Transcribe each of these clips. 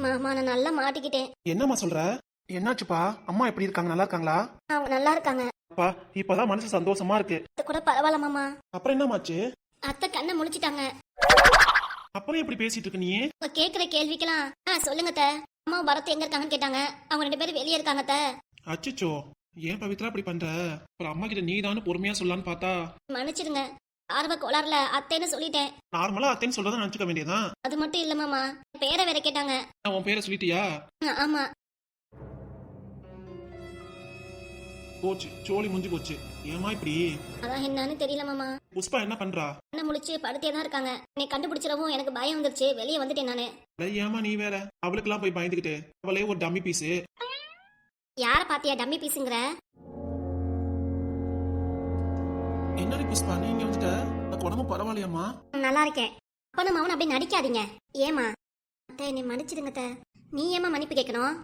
மாமா நான் நல்லா மாட்டிக்கிட்டேன். என்னம்மா சொல்ற? என்னாச்சுப்பா? அம்மா எப்படி இருக்காங்க? நல்லா இருக்காங்களா? அவங்க நல்லா இருக்காங்க. அப்பா இப்பதான் மனசு சந்தோஷமா இருக்கு. அது கூட பரவாயில்ல மாமா. அப்புறம் என்னமாச்சு? அத்தை கண்ணை முழிச்சிட்டாங்க. அப்புறம் எப்படி பேசிட்டு இருக்க நீ? உங்க கேக்குற கேள்விக்கெல்லாம் சொல்லுங்க அத்தை. அம்மா பரத் எங்க இருக்காங்கன்னு கேட்டாங்க. அவங்க 2 பேரும் வெளியே இருக்காங்க அத்தை. அச்சச்சோ, ஏன் பவித்ரா அப்படி பண்ற? அப்புறம் அம்மா கிட்ட நீ தானே பொறுமையா சொல்லலான்னு பார்த்தா மன்னிச்சிடுங்க. ஆர்வ கோளாறுல அத்தைன்னு சொல்லிட்டேன். நார்மலா அத்தைன்னு சொல்றத நினைச்சுக்க வேண்டியதான். அது மட்டும் இல்ல மாமா, பேரை வேற கேட்டாங்க. உன் பேரை சொல்லிட்டியா? ஆமா. போச்சு, சோழி முடிஞ்சு போச்சு. ஏமா இப்படி? அதான் என்னன்னு தெரியல மாமா. புஷ்பா என்ன பண்றா? கண்ணை முழிச்சு படுத்தே தான் இருக்காங்க. என்னை கண்டுபிடிச்சிடவும் எனக்கு பயம் வந்துருச்சு. வெளியே வந்துட்டேன் நானு. ஏமா நீ வேற அவளுக்கெல்லாம் போய் பயந்துகிட்டு? அவளே ஒரு டம்மி பீஸு. யார பாத்தியா டம்மி பீஸுங்கிற? என்னடி புஷ்பா நீங்க வந்துட்ட? உனக்கு உடம்பு பரவாயில்லையாம்மா? நல்லா இருக்கேன். அப்பனும் அவன் அப்படியே நடிக்காதீங்க. ஏமா அத்தை என்னை மன்னிச்சிடுங்க அத்தை. நீ ஏமா மன்னிப்பு கேட்கணும்?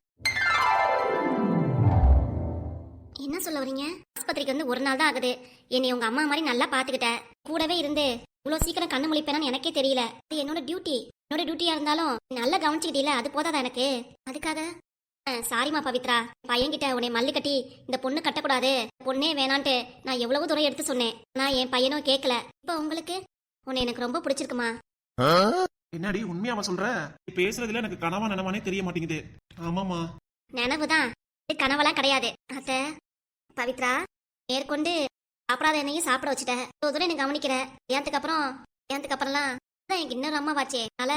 என்ன சொல்ல வரீங்க? ஆஸ்பத்திரிக்கு வந்து 1 நாள் தான் ஆகுது. என்னை உங்க அம்மா மாதிரி நல்லா பாத்துக்கிட்ட. கூடவே இருந்து இவ்வளவு சீக்கிரம் கண்ணு முழிப்பேன்னு எனக்கே தெரியல. அது என்னோட டியூட்டி. என்னோட டியூட்டியா இருந்தாலும் நல்லா கவனிச்சுக்கிட்டீல, அது போதாதா எனக்கு? அதுக்காக சாரிமா பவித்ரா. பையன்கிட்ட உன்னை மல்லு கட்டி இந்த பொண்ணு கட்டக்கூடாது, பொண்ணே வேணான்ட்டு நான் எவ்வளவு தூரம் எடுத்து சொன்னேன். நான் என் பையனும் கேட்கல. இப்ப உங்களுக்கு உன்னை எனக்கு ரொம்ப பிடிச்சிருக்குமா? என்னடி உண்மையாவா சொல்ற? நீ பேசுறதுல எனக்கு கனவா நனவானே தெரிய மாட்டேங்குது. ஆமாமா, நினைவுதான். இது கனவெல்லாம் கிடையாது அத்தை. பவித்ரா, மேற்கொண்டு சாப்பிடாத என்னையும் சாப்பிட வச்சுட்ட. இவ்வளவு தூரம் எனக்கு கவனிக்கிற. ஏன்துக்கு அப்புறம்லாம் எனக்கு இன்னொரு அம்மா வாச்சே. அதனால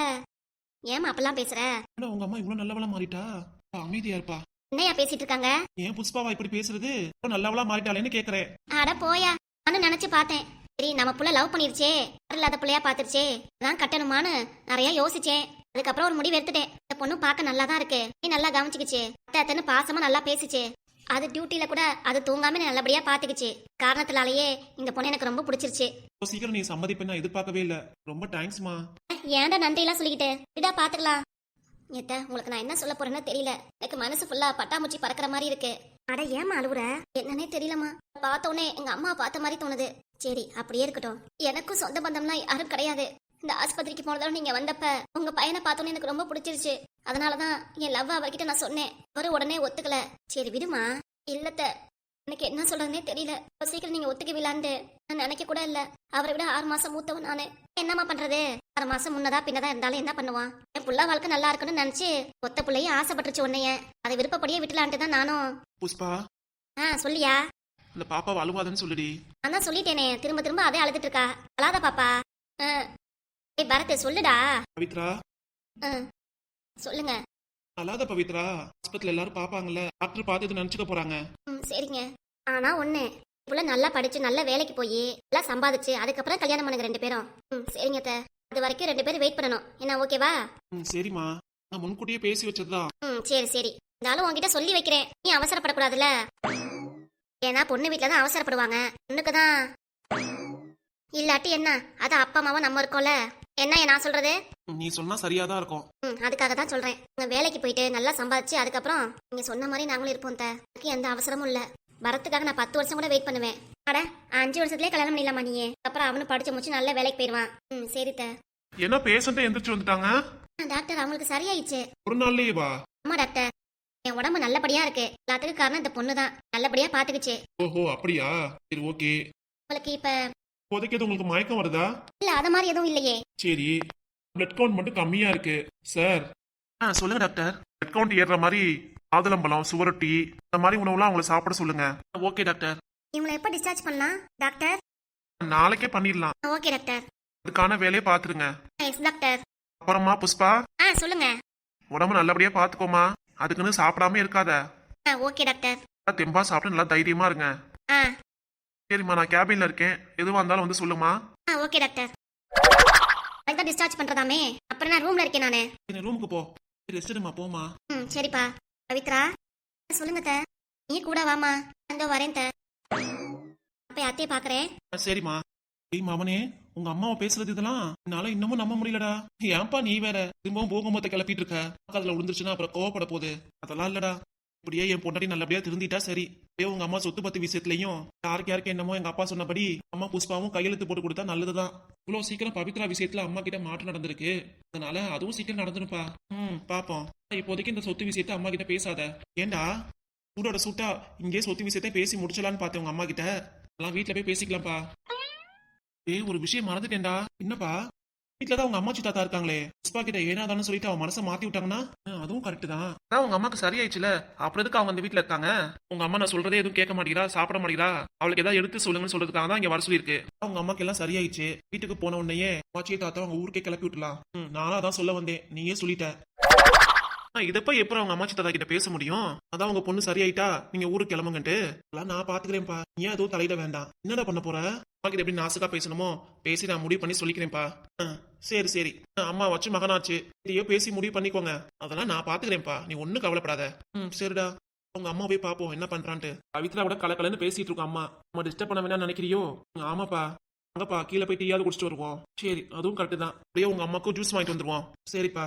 ஏமா அப்பெல்லாம் பேசுற? உங்க அம்மா இவ்வளவு நல்லவளா மாறிட்டா? அமைதியா இருப்பா. என்னையா பேசிட்டு இருக்காங்க? ஏன் புஷ்பாவா இப்படி பேசுறது? நல்லவளா மாறிட்டாளேன்னு கேக்குறேன். அட போயா, நானும் நினைச்சு பார்த்தேன். சரி நம்ம புள்ள லவ் பண்ணிருச்சே, இல்லாத பிள்ளையா பாத்துருச்சே, அதான் கட்டணுமான்னு நிறைய யோசிச்சேன். அதுக்கப்புறம் ஒரு முடிவு எடுத்துட்டேன். இந்த பொண்ணு பார்க்க நல்லா தான் இருக்கு. நீ நல்லா கவனிச்சுக்கிச்சு. அத்தை பாசமா நல்லா பேசிச்சு. அது டியூட்டில கூட அது தூங்காம நல்லபடியா பாத்துக்குச்சு. காரணத்தினாலேயே இந்த பொண்ணு எனக்கு ரொம்ப பிடிச்சிருச்சு. சீக்கிரம் நீ சம்மதிப்பேன்னு எதிர்பார்க்கவே இல்ல. ரொம்ப தேங்க்ஸ்மா. ஏன்டா நன்றி எல்லாம் சொல்லிக்கிட்டு விடா, பாத்துக்கலாம். ஏத்த உங்களுக்கு நான் என்ன சொல்ல போறேன்னு தெரியல. எனக்கு மனசு ஃபுல்லா பட்டாமூச்சி பறக்கிற மாதிரி இருக்கு. அட ஏமா அழுவுற? என்னன்னே தெரியலமா. பார்த்த உடனே எங்க அம்மா பார்த்த மாதிரி தோணுது. சரி அப்படியே இருக்கட்டும். எனக்கும் சொந்த பந்தம்லாம் யாரும் கிடையாது. இந்த ஆஸ்பத்திரிக்கு போனதால நீங்க வந்தப்ப உங்க பையனை பார்த்தோன்னே எனக்கு ரொம்ப பிடிச்சிருச்சு. அதனாலதான் என் லவ் அவர்கிட்ட நான் சொன்னேன். அவரு உடனே ஒத்துக்கல. சரி விடுமா. இல்லத்த, எனக்கு என்ன சொல்றதுனே தெரியல. சீக்கிரம் நீங்க ஒத்துக்கவில்லான்னு நான் நினைக்க கூட இல்ல. அவரை விட 6 மாசம் மூத்தவன் நானு. என்னமா பண்றது? 6 மாசம் முன்னதா பின்னதா இருந்தாலும் என்ன பண்ணுவான்? என் புள்ள வாழ்க்கை நல்லா இருக்குன்னு நினைச்சு ஒத்த பிள்ளையே ஆசைப்பட்டுருச்சு உன்னைய. அதை விருப்பப்படியே விட்டுலான்ட்டு தான் நானும். புஷ்பா, சொல்லியா? அந்த பாப்பா அழுவாதன்னு சொல்லுடி. அதான் சொல்லிட்டேனே, திரும்ப திரும்ப அதே அழுதுட்டு இருக்கா. அழாத பாப்பா. ஏய் பரத் சொல்லுடா. பவித்ரா, சொல்லுங்க. அழாத பவித்ரா. ஆஸ்பத்திரியில எல்லாரும் பாப்பாங்கல்ல, டாக்டர் பார்த்து நினைச்சுக்க போறாங்க. சரிங்க. ஆனா ஒண்ணு, புள்ள நல்லா படிச்சு நல்ல வேலைக்கு போய் நல்லா சம்பாதிச்சு அதுக்கப்புறம் கல்யாணம் பண்ணுங்க 2 பேரும். சரிங்க அத்தை. அது வரைக்கும் 2 பேரும் வெயிட் பண்ணணும். என்ன ஓகேவா? சரிம்மா, நான் முன்கூட்டியே பேசி வச்சதுதான். சரி சரி. இருந்தாலும் உன்கிட்ட சொல்லி வைக்கிறேன், நீ அவசரப்படக்கூடாதுல்ல. ஏன்னா பொண்ணு வீட்டுல தான் அவசரப்படுவாங்க. பொண்ணுக்கு தான் இல்லாட்டி என்ன, அது அப்பா அம்மாவும் நம்ம இருக்கோம்ல. என்ன நான் சொல்றது? நீ சொன்னா சரியாதான் இருக்கும். அதுக்காக தான் சொல்றேன். உங்க வேலைக்கு போயிட்டு நல்லா சம்பாதிச்சு அதுக்கப்புறம் நீங்க சொன்ன மாதிரி நாங்களும் இருப்போம். எனக்கு எந்த அவசரமும் இல்ல. வரத்துக்காக நான் 10 வருஷம் கூட வெயிட் பண்ணுவேன். அட 5 வருஷத்துலயே கல்யாணம் பண்ணிடலாமா நீ? அப்புறம் அவனு படிச்சு முடிச்சு நல்ல வேலைக்கு போயிடுவான். சரி த. என்ன பேஷண்ட் எந்திரிச்சு வந்துட்டாங்க? டாக்டர் அவங்களுக்கு சரியாயிடுச்சு. ஒரு நாள்லயே வா? ஆமா டாக்டர், என் உடம்பு நல்லபடியா இருக்கு. எல்லாத்துக்கும் காரணம் இந்த பொண்ணு தான். நல்லபடியா பாத்துக்குச்சு. ஓஹோ அப்படியா? சரி ஓகே. உங்களுக்கு இப்ப இப்போதைக்கு உங்களுக்கு மயக்கம் வருதா? இல்ல அத மாதிரி எதுவும் இல்லையே. சரி, பிளட் கவுண்ட் மட்டும் கம்மியா இருக்கு சார். சொல்லுங்க டாக்டர். பிளட் கவுண்ட் ஏறுற மாதிரி ஆதளம்பழம், சுவரொட்டி இந்த மாதிரி உணவுலாம் அவங்கள சாப்பிட சொல்லுங்க. Okay doctor. இவங்களை எப்ப டிஸ்சார்ஜ் பண்ணலாம் டாக்டர்? நாளைக்கே பண்ணிடலாம். Okay doctor. அதுக்கான வேலையை பாத்துருங்க. Yes doctor. அப்புறமா புஷ்பா, சொல்லுங்க. உடம்பு நல்லபடியா பாத்துக்கோமா. அதுக்குன்னு சாப்பிடாம இருக்காத. Okay doctor. தெம்பா சாப்பிட்டு நல்லா தைரியமா இருங்க. சரிம்மா, நான் கேபின்ல இருக்கேன். எதுவா இருந்தாலும் வந்து சொல்லுமா. Okay doctor. அதுதான் டிஸ்சார்ஜ் பண்றதாமே. அப்புறம் நான் ரூம்ல இருக்கேன் நானு. ரூமுக்கு போ. ரெஸ்ட் எடுமா போமா. சரிப்பா. பவித்ரா சொல்லுங்க த. நீ கூட வாமா. அந்த வரேன் த. அப்ப அத்தையை பாக்குறேன். சரிம்மா. மாமனே, உங்க அம்மாவை பேசுறது இதெல்லாம் என்னால இன்னமும் நம்ப முடியலடா. ஏன்பா நீ வேற திரும்பவும் போகும்போது கிளப்பிட்டு இருக்க? அதுல விழுந்துருச்சுன்னா அப்புறம் கோவப்பட போகுது. அதெல்லாம் இல்லடா. அப்படியே என் பொண்டாட்டி நல்லபடியா திருந்திட்டா சரி. அப்படியே உங்க அம்மா சொத்து பத்து விஷயத்துலயும் யாருக்கு என்னமோ எங்க அப்பா சொன்னபடி அம்மா புஷ்பாவும் கையெழுத்து போட்டு கொடுத்தா நல்லதுதான். இவ்வளவு சீக்கிரம் பவித்ரா விஷயத்துல அம்மா கிட்ட மாற்றம் நடந்திருக்கு. அதனால அதுவும் சீக்கிரம் நடந்துருப்பா. பாப்போம். இப்போதைக்கு இந்த சொத்து விஷயத்த அம்மா கிட்ட பேசாத. ஏண்டா சூடோட சூட்டா இங்கே சொத்து விஷயத்த பேசி முடிச்சலான்னு பார்த்தேன் உங்க அம்மா கிட்ட. எல்லாம் வீட்டுல போய் பேசிக்கலாம்ப்பா. ஒரு விஷயம் மறந்துட்டேன்டா. என்னப்பா? வீட்டுலதான் உங்க அம்மாச்சி தாத்தா இருக்காங்களே, புஷ்பா கிட்ட ஏனாதான்னு சொல்லிட்டு அவன் மனசை மாத்தி விட்டாங்கன்னா அதுவும் கரெக்ட் தான். அதான் உங்க அம்மாக்கு சரியாயிடுச்சுல, அப்புறம் எதுக்கு அவங்க அந்த வீட்டுல இருக்காங்க? உங்க அம்மா நான் சொல்றதே எதுவும் கேட்க மாட்டேங்கிறா, சாப்பிட மாட்டேங்கிறா, அவளுக்கு ஏதாவது எடுத்து சொல்லுங்கன்னு சொல்றதுக்காக தான் இங்க வர சொல்லியிருக்கு. உங்க அம்மாக்கு எல்லாம் சரியாயிடுச்சு. வீட்டுக்கு போன உடனே அம்மாச்சியை தாத்தா அவங்க ஊருக்கே கிளப்பி விட்டுலாம். நானும் அதான் சொல்ல வந்தேன், நீயே சொல்லிட்ட. இதப்ப எப்பறம் அவங்க அம்மாச்சி தாத்தா கிட்ட பேச முடியும்? அதான் உங்க பொண்ணு சரியாயிட்டா நீங்க ஊருக்கு கிளம்புங்கன்ட்டு எல்லாம் நான் பாத்துக்கிறேன்ப்பா. நீ எதுவும் தலையிட வேண்டாம். என்னடா பண்ண போற? அம்மா கிட்ட எப்படி நாசுக்கா பேசணுமோ பேசி நான் முடிவு பண்ணி சொல்லிக்கிறேன்ப்பா. சரி சரி, அம்மா வச்சு மகனாச்சு, இதையோ பேசி முடிவு பண்ணிக்கோங்க. அதெல்லாம் நான் பாத்துக்கிறேன்ப்பா, நீ ஒன்னும் கவலைப்படாத. சரிடா, உங்க அம்மா போய் பாப்போம் என்ன பண்றான்ட்டு. பவித்ரா விட கலக்கலன்னு பேசிட்டு இருக்கோம் அம்மா. அம்மா டிஸ்டர்ப் பண்ண வேணாம் நினைக்கிறியோ? ஆமாப்பா. அங்கப்பா கீழே போய் டீயாவது குடிச்சிட்டு வருவோம். சரி, அதுவும் கரெக்ட் தான். அப்படியே உங்க அம்மாக்கும் ஜூஸ் வாங்கிட்டு வந்துருவோம். சரிப்பா.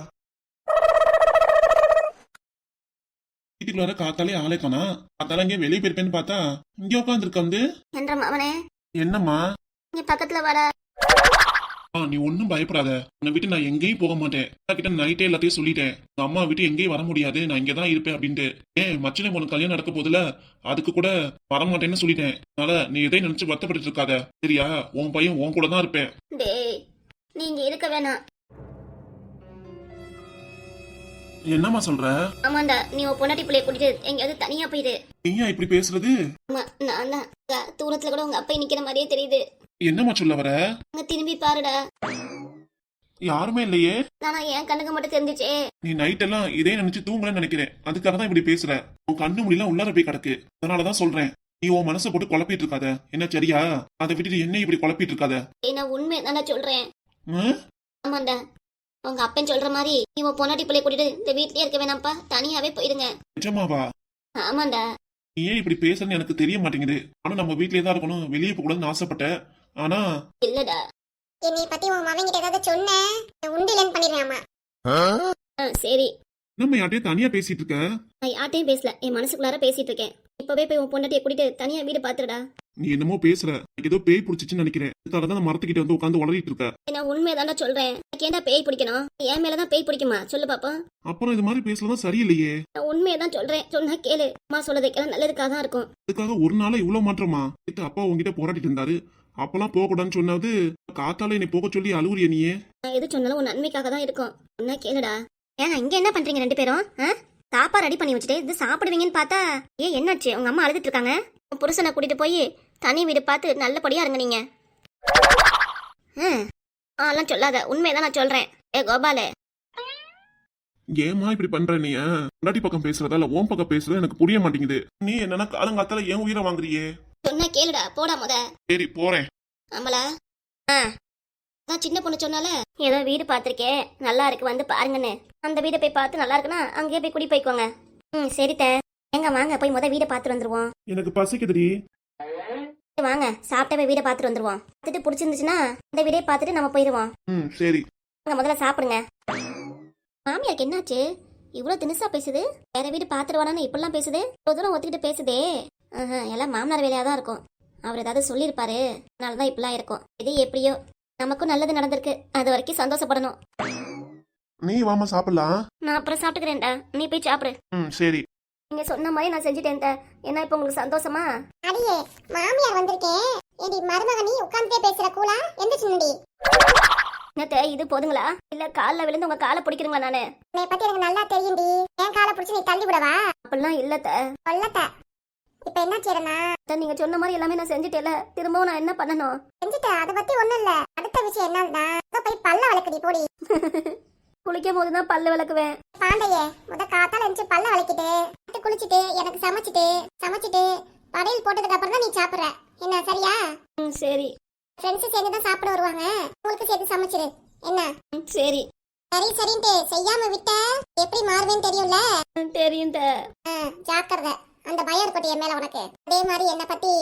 வீட்டுக்குள்ளார காத்தாலே ஆளே காணா. காத்தால இங்கே வெளியே போயிருப்பேன்னு பார்த்தா இங்கே உட்காந்துருக்க வந்து. என்ற மாமனே, என்னம்மா? நீ பக்கத்துல வர. நீ ஒன்னும் பயப்படாத. உன்னை விட்டு நான் எங்கேயும் போக மாட்டேன். கிட்ட நைட்டே எல்லாத்தையும் சொல்லிட்டேன். உங்க அம்மா விட்டு எங்கேயும் வர முடியாது, நான் இங்கதான் இருப்பேன் அப்படின்ட்டு. மச்சினை உனக்கு கல்யாணம் நடக்க போதுல, அதுக்கு கூட வரமாட்டேன்னு சொல்லிட்டேன். அதனால நீ எதையும் நினைச்சு வருத்தப்பட்டு இருக்காத, சரியா? உன் பையன் உன் கூட தான் இருப்பேன். டேய், நீங்க இருக்க வேணாம். என்னம்மா சொல்ற? ஆமாண்டா, நீ உன் பொண்டாட்டி பிள்ளைய கூட்டிட்டு எங்கேயாவது தனியா போயிரு. நீயா இப்படி பேசுறது? ஆமா, நான் தான். தூரத்துல கூட உங்க அப்பா நிக்கிற மாதிரியே தெரியுது. என்னம்மா சொல்ல வர? அங்க திரும்பி பாருடா. யாருமே இல்லையே. நானா என் கண்ணுக்கு மட்டும் தெரிஞ்சுச்சே. நீ நைட் எல்லாம் இதே நினைச்சு தூங்கலன்னு நினைக்கிறேன். அதுக்காக தான் இப்படி பேசுற. உன் கண்ணு முடியலாம் உள்ளார போய் கிடக்கு. அதனாலதான் சொல்றேன், நீ உன் மனசை போட்டு குழப்பிட்டு இருக்காத. என்ன சரியா? அதை விட்டுட்டு என்ன இப்படி குழப்பிட்டு இருக்காத. நான் உண்மை தானே சொல்றேன். ஆமாண்டா, உங்க அப்பன் சொல்ற மாதிரி நீ உன் பொண்டாட்டி பிள்ளைய கூட்டிட்டு இந்த வீட்லயே இருக்க வேணாம்ப்பா, தனியாவே போயிடுங்க. நிஜமாவா? ஆமாண்டா. நீ ஏன் இப்படி பேசுறன்னு எனக்கு தெரிய மாட்டேங்குது. ஆனா நம்ம வீட்லயே தான் இருக்கணும், வெளியே போக கூடாதுன்னு ஆசைப்பட்டேன். ஆனா இல்லடா, என்னை பத்தி உன் மகன் கிட்ட ஏதாவது சொன்னேன் உண்டு இல்லைன்னு பண்ணிடுவேன். சரி. நம்ம யார்ட்டையும் தனியா பேசிட்டு இருக்க? நான் யார்ட்டையும் பேசல, என் மனசுக்குள்ளார பேசிட்டு இருக்கேன். இப்பவே போய் உன் பொண்டாட்டியை கூட்டிட்டு தனியா வீடு பாத்துடா. நீ என்னமோ பேசுற, எனக்கு ஏதோ பேய் பிடிச்சிச்சுன்னு நினைக்கிறேன். அதுக்காக தான் மரத்துக்கிட்ட வந்து உட்காந்து உளறிட்டு இருக்க. நான் உண்மைதான்டா சொல்றேன். எனக்கு ஏன்டா பேய் பிடிக்கணும்? என் மேலதான் பேய் பிடிக்குமா? சொல்லு பாப்பா. அப்புறம் இது மாதிரி பேசலாம் சரியில்லையே. நான் உண்மையதான் சொல்றேன், சொன்னா கேளு. அம்மா சொல்றதுக்கெல்லாம் நல்லதுக்காக தான் இருக்கும். அதுக்காக ஒரு நாள இவ்வளவு மாற்றமா? அப்பா உங்ககிட்ட போராடிட்டு இருந்தாரு, அப்பெல்லாம் போக கூடாதுன்னு சொன்னது காத்தால என்னை போக சொல்லி அழுவுறிய நீயே. நான் எது சொன்னாலும் உன் நன்மைக்காக தான் இருக்கும். சொன்னா கேளுடா. ஏன் இங்க என்ன பண்றீங்க ரெண்டு பேரும்? சாப்பாடு ரெடி பண்ணி வச்சுட்டு இது சாப்பிடுவீங்கன்னு பார்த்தா என்னாச்சு? உங்க அம்மா அழுதுட்டு இருக்காங்க. உன் புருஷனை கூட்டிட்டு போய் தனி வீடு பார்த்து நல்லபடியா இருங்க நீங்க. அதெல்லாம் சொல்லாத, உண்மையதான் நான் சொல்றேன். கோபாலே, ஏமா இப்படி பண்ற? நீ முன்னாடி பக்கம் பேசுறதா இல்ல உன் பக்கம் பேசுறது எனக்கு புரிய மாட்டேங்குது. நீ என்னன்னா காலங்காத்தால ஏன் உயிரை வாங்குறியே? சொன்னா கேளுடா, போடா முத. சரி போறேன். ஆமலா, நான் சின்ன பொண்ணு சொன்னால ஏதோ வீடு பார்த்திருக்கேன், நல்லா இருக்கு வந்து பாருங்கன்னு. அந்த வீடை போய் பார்த்து நல்லா இருக்குன்னா அங்கேயே போய் குடி போய்க்கோங்க. சரித்த, எங்க வாங்க போய் முத வீடை பார்த்துட்டு வந்துருவோம். எனக்கு பசிக்குதுடி. வாங்க சாப்பிட்ட போய் வீடை பார்த்துட்டு வந்துருவோம். பார்த்துட்டு பிடிச்சிருந்துச்சுன்னா இந்த வீடே பார்த்துட்டு நம்ம போயிருவோம். சரி. அங்க முதல்ல சாப்பிடுங்க. மாமியாருக்கு என்னாச்சு? இவ்வளவு தினுசா பேசுது. வேற வீடு பார்த்துருவானு இப்பெல்லாம் பேசுது. இவ்வளவு தூரம் ஒத்துக்கிட்டு பேசுதே. எல்லாம் மாமனார் வேலையா தான் இருக்கும். அவர் ஏதாவது சொல்லியிருப்பாரு, அதனாலதான் இப்பெல்லாம் இருக்கும். இது எப்படியோ நமக்கும் நல்லது நடந்திருக்கு, அது வரைக்கும் சந்தோஷப்படணும். நீ வாமா சாப்பிடலாம். நான் அப்புறம் சாப்பிட்டுக்கிறேன்டா, நீ போய் சாப்பிடு. சரி. நீங்க சொன்ன மாதிரி நான் செஞ்சுட்டேன். என்ன இப்ப உங்களுக்கு சந்தோஷமா? அடியே மாமியார் வந்திருக்கேன். ஏடி மருமக நீ உட்கார்ந்தே பேசுற கூலா? எந்திரிச்சுடி. என்னத்த இது போதுங்களா? இல்ல கால்ல விழுந்து உங்க காலை பிடிக்கிறீங்களா? நானு உன்னை பத்தி எனக்கு நல்லா தெரியும்டி. என் காலை பிடிச்சி நீ தள்ளி விடவா? அப்படிலாம் இல்லத்த. கொல்லத்த. இப்ப என்ன செய்யறனா? நீங்க சொன்ன மாதிரி எல்லாமே நான் செஞ்சுட்டேல, திரும்பவும் நான் என்ன பண்ணணும்? செஞ்சுட்ட, அதை பத்தி ஒண்ணும் இல்ல. அடுத்த விஷயம் என்னன்னா போய் பல்ல வளர்க்கடி போடி. குளிக்கும் போதுதான் பல்லு விளக்குவேன். பாண்டையே முத காத்தால எழுந்து பல்ல வளக்கிட்டு குளிச்சுட்டு எனக்கு சமைச்சிட்டு படையல் போட்டதுக்கு அப்புறம் தான் நீ சாப்பிடுற. என்ன சரியா? சரி. ஃப்ரெண்ட்ஸ் சேர்ந்து தான் சாப்பிட வருவாங்க, உங்களுக்கு சேர்த்து சமைச்சிரு. என்ன? சரி. சரின்ட்டு செய்யாம விட்ட எப்படி மாறுவேன்னு தெரியும்ல? தெரியும். ஜாக்கிரதை, அந்த பயம் இருக்கட்டும் என் மேல உனக்கு. அதே மாதிரி என்ன பத்தி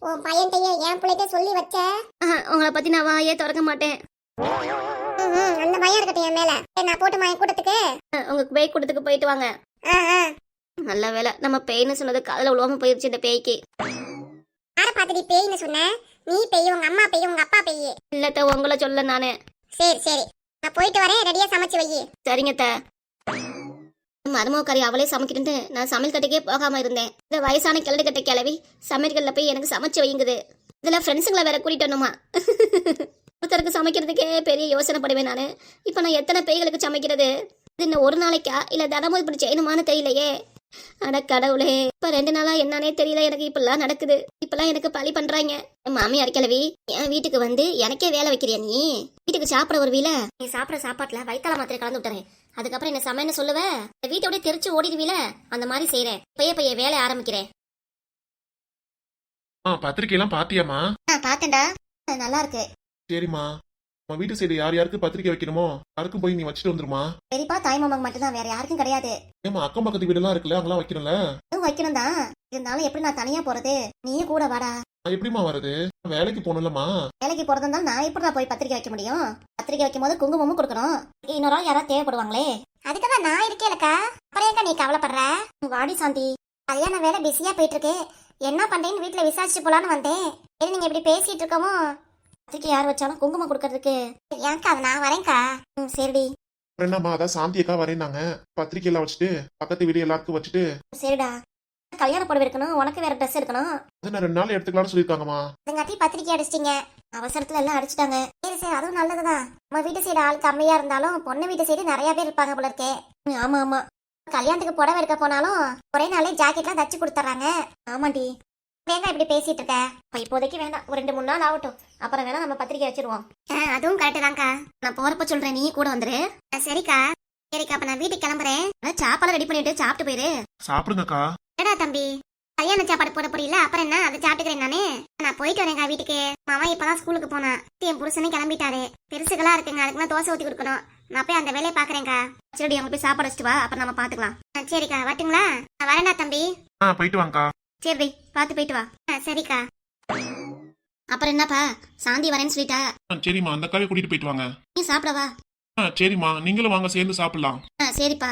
உன் பையன்கிட்டயே என் பிள்ளைகிட்ட சொல்லி வச்ச. உங்களை பத்தி நான் வாயே திறக்க மாட்டேன். அந்த பயம் இருக்கட்டும் என் மேல. நான் போட்டு என் கூட்டத்துக்கு உங்க பேய் கூட்டத்துக்கு போயிட்டு வாங்க. நல்ல வேலை நம்ம பேய்னு சொன்னது காதுல விழுவாம போயிருச்சு இந்த பேய்க்கு. யாரை பார்த்துட்டு பேய்னு சொன்ன? நீ பேய், உங்க அம்மா பேய், உங்க அப்பா பேய். இல்லத்த உங்களை சொல்ல நானு. சரி சரி, நான் போயிட்டு வரேன், ரெடியா சமைச்சு வை. சரிங்கத்த. மருமகக்காரி அவளே சமைக்கிட்டு நான் சமையல் கட்டுக்கே போகாம இருந்தேன். இந்த வயசான கிளடு கட்ட கிளவி சமையல்கள்ல போய் எனக்கு சமைச்சு வைங்குது. இதுல ஃப்ரெண்ட்ஸுங்களை வேற கூட்டிட்டு வரணுமா? ஒருத்தருக்கு சமைக்கிறதுக்கே பெரிய யோசனை படுவேன் நானு. இப்ப நான் எத்தனை பேய்களுக்கு சமைக்கிறது? இது இன்னும் ஒரு நாளைக்கா இல்ல தினமும் இப்படி செய்யணுமான்னு தெரியலையே. அட கடவுளே, இப்ப 2 நாளா என்னன்னே தெரியல. எனக்கு இப்பெல்லாம் நடக்குது. இப்பெல்லாம் எனக்கு பழி பண்றாங்க. என் மாமியார் கிளவி என் வீட்டுக்கு வந்து எனக்கே வேலை வைக்கிறியா நீ? வீட்டுக்கு சாப்பிட வருவீல, நீ சாப்பிட சாப்பாட்டுல வயித்தால மாத்திரை கலந்து விட்டுறேன். அதுக்கப்புறம் என்ன சமையல்னு சொல்லுவ, வீட்டோட தெரிச்சு ஓடிடுவீல, அந்த மாதிரி செய்யறேன். பைய வேலை ஆரம்பிக்கிறேன். பத்திரிக்கையெல்லாம் பாத்தியாமா? பாத்தேன்டா, நல்லா இருக்கு. சரிம்மா, உன் வீட்டு சைடு யார் யாருக்கு பத்திரிக்கை வைக்கணுமோ யாருக்கும் போய் நீ வச்சுட்டு வந்துருமா. பெரியப்பா தாய் மாமாக்கு மட்டும்தான், வேற யாருக்கும் கிடையாது. ஏமா அக்கம் பக்கத்து வீடெல்லாம் இருக்குல்ல, அங்கெல்லாம் வைக்கணும்ல. அதுவும் வைக்கணும் தான். இருந்தாலும் எப்படி நான் தனியா போறது? நீயும் கூட வாடா. எப்படிமா வருது? வேலைக்கு போகணும்லமா. வேலைக்கு போறதா நான் எப்படி போய் பத்திரிக்கை வைக்க முடியும்? பத்திரிக்கை வைக்கும் போது குங்குமமும் கொடுக்கணும். இன்னொரு ஆள் யாராவது தேவைப்படுவாங்களே. அதுக்குதான் நான் இருக்கேன்க்கா. அப்புறம் ஏக்கா நீ கவலைப்படுற? வாடி சாந்தி. கல்யாண வேலை பிஸியா போயிட்டு இருக்கு. என்ன பண்றேன்னு வீட்டுல விசாரிச்சுட்டு போலான்னு வந்தேன். சரி, நீங்க இப்படி பேசிட்டு இருக்கவும் பத்திரிக்கை யார் வச்சாலும் குங்குமம் கொடுக்கறதுக்கு. ஏன்க்கா, அது நான் வரேன்க்கா. சரிடி. என்னம்மா, அதான் சாந்தியக்கா வரேன்னாங்க. பத்திரிக்கை எல்லாம் வச்சுட்டு பக்கத்து வீடு எல்லாருக்கும் வச்சுட்டு. சரிடா. கல்யாண புடவை இருக்கணும், உனக்கு வேற ட்ரெஸ் இருக்கணும். அது நான் 2 நாள் எடுத்துக்கலாம்னு சொல்லிருக்காங்கம்மா. அதுங்காட்டி பத்திரிக்கை அடிச்சிட்டீங்க. அவசரத்துல எல்லாம் அடிச்சிட்டாங்க. சரி சரி, அதுவும் நல்லதுதான். நம்ம வீட்டு சைடு ஆள் கம்மியா இருந்தாலும் பொண்ணு வீட்டு சைடு நிறைய பேர் இருப்பாங்க போல இருக்கே. ஆமா ஆமா. கல்யாணத்துக்கு புடவை எடுக்க போனாலும் ஒரே நாளே ஜாக்கெட்லாம் தச்சு கொடுத்துறாங்க. ஆமாண்டி. வேங்க இப்படி பேசிட்டு இருக்க? இப்போதைக்கு வேண்டாம், ஒரு 2-3 நாள் ஆகட்டும். அப்புறம் வேணா நம்ம பத்திரிக்கை வச்சிருவோம். அதுவும் கரெக்டு தான்க்கா. நான் போறப்ப சொல்றேன், நீ கூட வந்துரு. சரிக்கா. சரிக்கா, அப்ப நான் வீட்டுக்கு கிளம்புறேன். சாப்பாடு ரெடி பண்ணிட்டு சாப்பிட்டு போயிரு. சாப்பிடுங்கக்கா. என்னடா தம்பி, கல்யாண சாப்பாடு போட போறீங்களா? அப்புறம் என்ன, அதை சாப்பிட்டுக்கிறேன் நானே. நான் போயிட்டு வரேன்க்கா வீட்டுக்கு. மாமா இப்பதான் ஸ்கூலுக்கு போனான். என் புருஷனே கிளம்பிட்டாரு. பெருசுகளா இருக்குங்க, அதுக்குலாம் தோசை ஊத்தி கொடுக்கணும். நான் போய் அந்த வேலையை பாக்குறேன்க்கா. சரி, அங்க போய் சாப்பாடு வச்சுட்டு வா, அப்புறம் நம்ம பாத்துக்கலாம். சரிக்கா, வரட்டுங்களா? நான் வரேன்டா தம்பி. போயிட்டு வாங்கக்கா. சரி, பார்த்து போயிட்டு வா. சரிக்கா. அப்புறம் என்னப்பா, சாந்தி வரேன்னு சொல்லிட்டா? சரிம்மா, அந்த அக்காவை கூட்டிட்டு போயிட்டு வாங்க. நீ சாப்பிடவா? சரிம்மா, நீங்களும் வாங்க, சேர்ந்து சாப்பிடலாம். சரிப்பா.